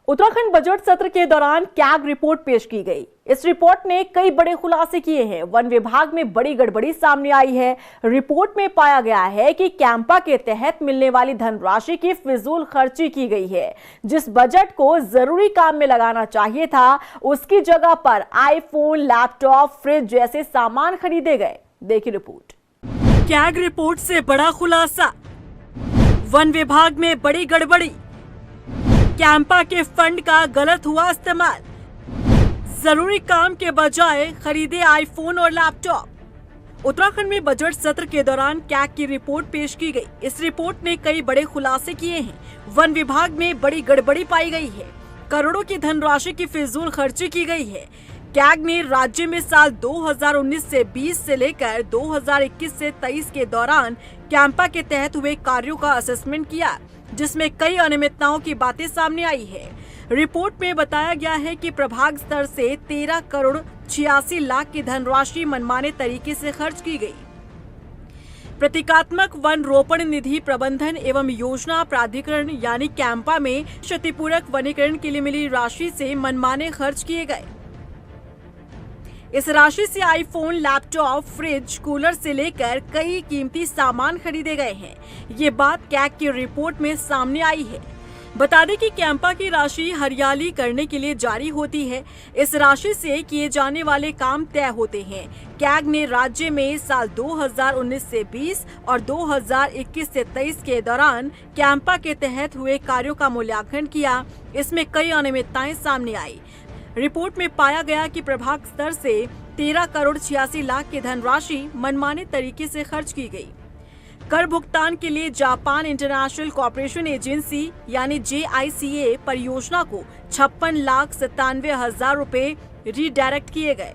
Uttarakhand budget सत्र के दौरान कैग रिपोर्ट पेश की गई। इस रिपोर्ट ने कई बड़े खुलासे किए हैं। वन विभाग में बड़ी गड़बड़ी सामने आई है। रिपोर्ट में पाया गया है कि कैंपा के तहत मिलने वाली धनराशि की फिजूल खर्ची की गई है। जिस बजट को जरूरी काम में लगाना चाहिए था, उसकी जगह पर आईफोन, लैपटॉप, फ्रिज जैसे सामान खरीदे गए। देखिए रिपोर्ट। कैग रिपोर्ट से बड़ा खुलासा, वन विभाग में बड़ी गड़बड़ी, कैंपा के फंड का गलत हुआ इस्तेमाल, जरूरी काम के बजाय खरीदे आईफोन और लैपटॉप। उत्तराखंड में बजट सत्र के दौरान कैग की रिपोर्ट पेश की गई। इस रिपोर्ट ने कई बड़े खुलासे किए हैं। वन विभाग में बड़ी गड़बड़ी पाई गई है। करोड़ों की धनराशि की फिजूल खर्ची की गई है। कैग ने राज्य में साल 2019 से 20 से लेकर 2021 से 23 के दौरान कैंपा के तहत हुए कार्यों का असेसमेंट किया, जिसमें कई अनियमितताओं की बातें सामने आई है। रिपोर्ट में बताया गया है कि प्रभाग स्तर से 13 करोड़ 86 लाख की धनराशि मनमाने तरीके से खर्च की गई। प्रतीकात्मक वन रोपण निधि प्रबंधन एवं योजना प्राधिकरण यानी कैंपा में क्षतिपूरक वनीकरण के लिए मिली राशि से मनमाने खर्च किए गए। इस राशि से आईफोन, लैपटॉप, फ्रिज, कूलर से लेकर कई कीमती सामान खरीदे गए हैं। ये बात कैग की रिपोर्ट में सामने आई है। बता दें कि कैंपा की राशि हरियाली करने के लिए जारी होती है। इस राशि से किए जाने वाले काम तय होते हैं। कैग ने राज्य में साल 2019 से 20 और 2021 से 23 के दौरान कैंपा के तहत हुए कार्यों का मूल्यांकन किया। इसमें कई अनियमितताएं सामने आई। रिपोर्ट में पाया गया कि प्रभाग स्तर से 13 करोड़ 86 लाख की धनराशि मनमाने तरीके से खर्च की गई। कर भुगतान के लिए जापान इंटरनेशनल कॉर्पोरेशन एजेंसी यानी JICA परियोजना को 56,97,000 रुपए रीडायरेक्ट किए गए,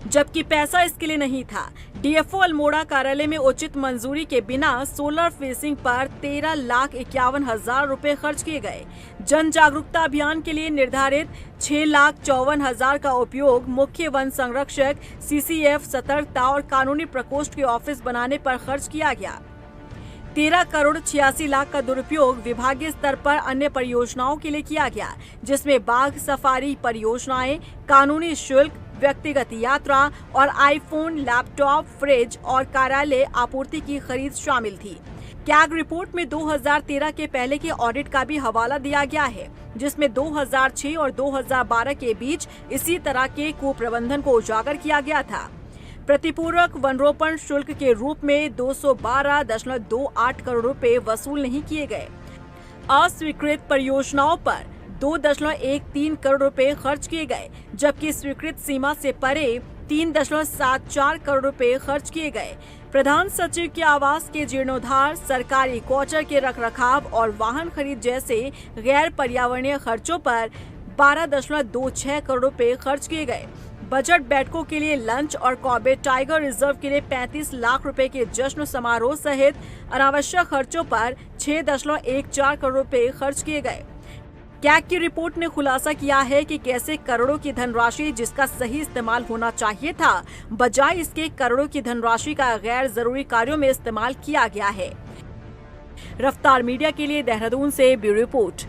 जबकि पैसा इसके लिए नहीं था। DFO अल्मोड़ा कार्यालय में उचित मंजूरी के बिना सोलर फेंसिंग पर 13,51,000 रुपए खर्च किए गए। जन जागरूकता अभियान के लिए निर्धारित 6,54,000 का उपयोग मुख्य वन संरक्षक CCF सतर्कता और कानूनी प्रकोष्ठ के ऑफिस बनाने पर खर्च किया गया। 13 करोड़ 86 लाख का दुरुपयोग विभागीय स्तर पर अन्य परियोजनाओं के लिए किया गया, जिसमें बाघ सफारी परियोजनाएं, कानूनी शुल्क, व्यक्तिगत यात्रा और आईफोन, लैपटॉप, फ्रिज और कार्यालय आपूर्ति की खरीद शामिल थी। कैग रिपोर्ट में 2013 के पहले के ऑडिट का भी हवाला दिया गया है, जिसमें 2006 और 2012 के बीच इसी तरह के कुप्रबंधन को उजागर किया गया था। प्रतिपूरक वनरोपण शुल्क के रूप में 212.28 करोड़ रुपए वसूल नहीं किए गए। अस्वीकृत परियोजनाओं पर 2.13 करोड़ रुपए खर्च किए गए, जबकि स्वीकृत सीमा से परे 3.74 करोड़ रुपए खर्च किए गए। प्रधान सचिव के आवास के जीर्णोद्धार, सरकारी क्वार्टर के रखरखाव और वाहन खरीद जैसे गैर पर्यावरणीय खर्चों पर 12.26 करोड़ रुपए खर्च किए गए। बजट बैठकों के लिए लंच और कॉर्बेट टाइगर रिजर्व के लिए 35 लाख रुपए के जश्न समारोह सहित अनावश्यक खर्चों पर 6.14 करोड़ रुपए खर्च किए गए। कैग की रिपोर्ट ने खुलासा किया है कि कैसे करोड़ों की धनराशि जिसका सही इस्तेमाल होना चाहिए था, बजाय इसके करोड़ों की धनराशि का गैर जरूरी कार्यों में इस्तेमाल किया गया है। रफ्तार मीडिया के लिए देहरादून से ब्यूरो रिपोर्ट।